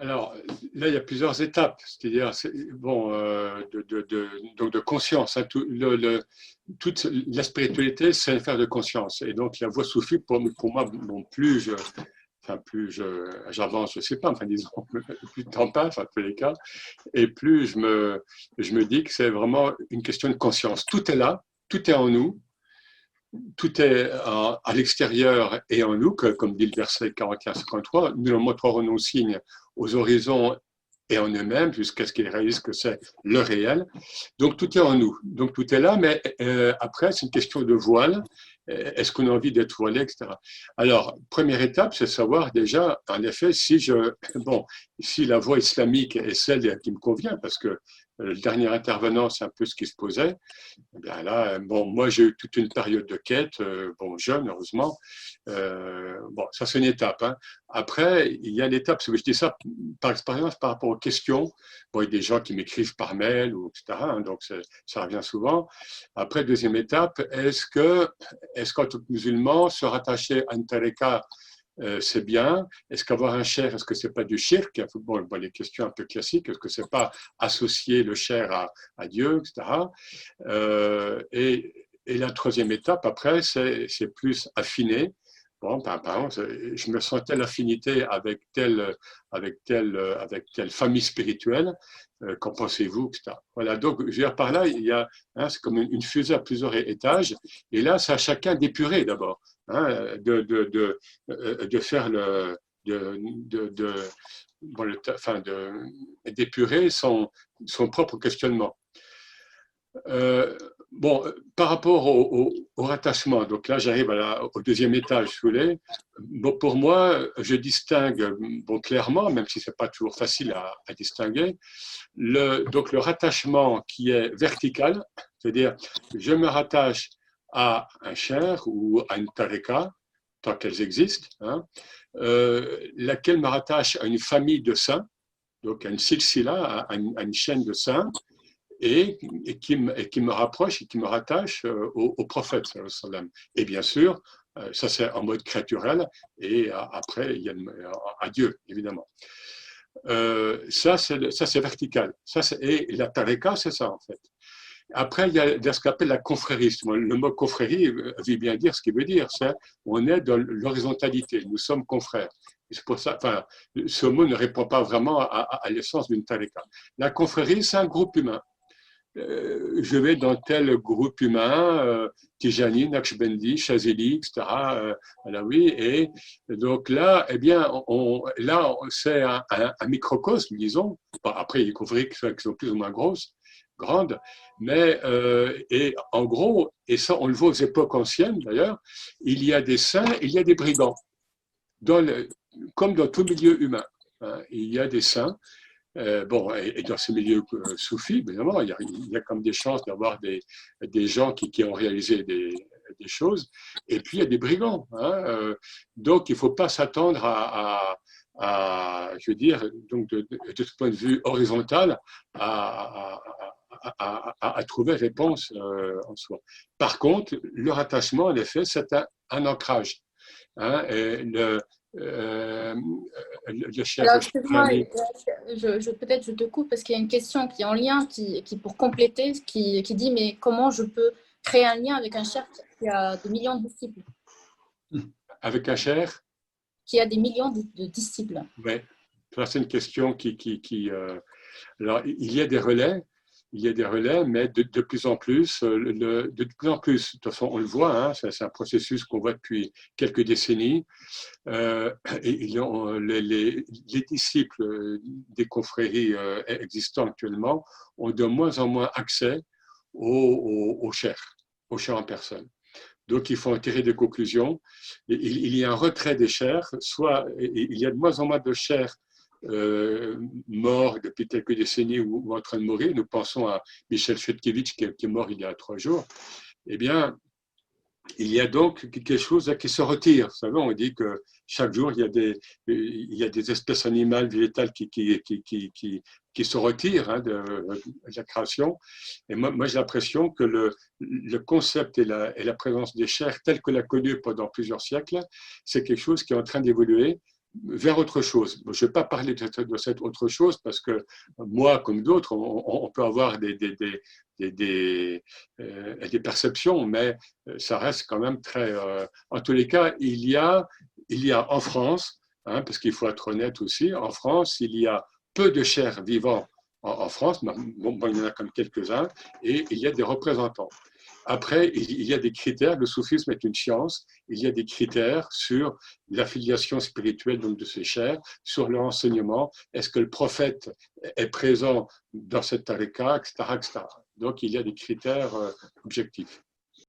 Alors, là, il y a plusieurs étapes, c'est-à-dire, bon, donc de conscience. Hein, toute la spiritualité, c'est une affaire de conscience. Et donc, la voie soufie, pour moi, bon, j'avance, je ne sais pas, enfin, disons, plus le temps passe, en tous les cas, et plus je me dis que c'est vraiment une question de conscience. Tout est là, tout est en nous, tout est à l'extérieur et en nous, comme dit le verset 41-53, nous leur montrerons nos signes aux horizons et en eux-mêmes jusqu'à ce qu'ils réalisent que c'est le réel. Donc tout est en nous, donc tout est là, mais après c'est une question de voile. Est-ce qu'on a envie d'être voilé, etc. Alors, première étape, c'est savoir déjà, en effet, si la voie islamique est celle qui me convient, parce que le dernier intervenant, c'est un peu ce qui se posait. Eh bien là, bon, moi j'ai eu toute une période de quête, bon, jeune, heureusement. Bon, ça c'est une étape. Hein. Après, il y a l'étape, je dis ça par expérience par rapport aux questions. Bon, il y a des gens qui m'écrivent par mail, ou etc. Hein, donc ça revient souvent. Après, deuxième étape, est-ce qu'en tant que musulman, se rattacher à une tariqa, c'est bien. Est-ce qu'avoir un cher, est-ce que c'est pas du shirk? Bon, les questions un peu classiques. Est-ce que c'est pas associer le cher à Dieu, etc. Et la troisième étape, après, c'est plus affiné. Bon, par exemple, je me sens telle affinité avec telle famille spirituelle. Qu'en pensez-vous, etc. Voilà, donc, je veux dire, par là, il y a, hein, c'est comme une fusée à plusieurs étages. Et là, c'est à chacun d'épurer d'abord, hein, de faire d'épurer son propre questionnement. Euh, bon, par rapport au rattachement, donc là j'arrive au deuxième étage, si vous voulez. Bon, pour moi, je distingue bon, clairement, même si ce n'est pas toujours facile à distinguer, donc le rattachement qui est vertical, c'est-à-dire je me rattache à un cher ou à une tareka, tant qu'elles existent, hein, laquelle me rattache à une famille de saints, donc à une silsila, à une chaîne de saints, et qui me rapproche et qui me rattache au prophète. Et bien sûr, ça c'est en mode créaturel, et après, il y a à Dieu, évidemment. Ça, c'est vertical. Et la tareka, c'est ça, en fait. Après, il y a ce qu'on appelle la confrérie. Le mot confrérie veut bien dire ce qu'il veut dire. On est dans l'horizontalité. Nous sommes confrères. C'est pour ça, enfin, ce mot ne répond pas vraiment à l'essence d'une tareka. La confrérie, c'est un groupe humain. Je vais dans tel groupe humain, Tijani, Naqshbandi, Chazeli, etc. Oui, et donc là, eh bien, c'est un microcosme, disons. Bon, après, il y a des confréries qui sont plus ou moins grandes, mais et en gros, et ça, on le voit aux époques anciennes d'ailleurs, il y a des saints, il y a des brigands, comme dans tout milieu humain. Hein, il y a des saints. Bon, et dans ces milieux soufis, évidemment, il y a comme des chances d'avoir des gens qui ont réalisé des choses. Et puis, il y a des brigands. Hein, donc, il ne faut pas s'attendre je veux dire, donc de ce point de vue horizontal, à trouver réponse en soi. Par contre, le rattachement, en effet, c'est un ancrage. Hein, et euh, le cher Alors, excuse-moi, peut-être je te coupe parce qu'il y a une question qui est en lien, qui pour compléter, qui dit, mais comment je peux créer un lien avec un cher qui a des millions de disciples? Avec un cher? Qui a des millions de disciples. Oui, c'est une question alors, il y a des relais, mais de plus en plus, de toute façon, on le voit, hein, c'est un processus qu'on voit depuis quelques décennies. Et les disciples des confréries existants actuellement ont de moins en moins accès aux chers en personne. Donc, il faut en tirer des conclusions. Il y a un retrait des chers, soit il y a de moins en moins de chers morts depuis quelques décennies ou en train de mourir. Nous pensons à Michel Chouetkevitch qui est mort il y a 3 jours. Eh bien, il y a donc quelque chose qui se retire. Vous savez, on dit que chaque jour, il y a des espèces animales, végétales qui se retirent hein, de la création. Et moi j'ai l'impression que le concept et la présence des chairs, telle que l'a connue pendant plusieurs siècles, c'est quelque chose qui est en train d'évoluer. vers autre chose. Je ne vais pas parler de cette autre chose parce que moi, comme d'autres, on peut avoir des perceptions, mais ça reste quand même très... en tous les cas, il y a en France, hein, parce qu'il faut être honnête aussi, en France, il y a peu de chers vivants en France, bon, il y en a comme quelques-uns, et il y a des représentants. Après, il y a des critères, le soufisme est une science, il y a des critères sur l'affiliation spirituelle donc, de ces chers, sur leur enseignement, est-ce que le prophète est présent dans cette tariqa, etc., etc. Donc, il y a des critères objectifs.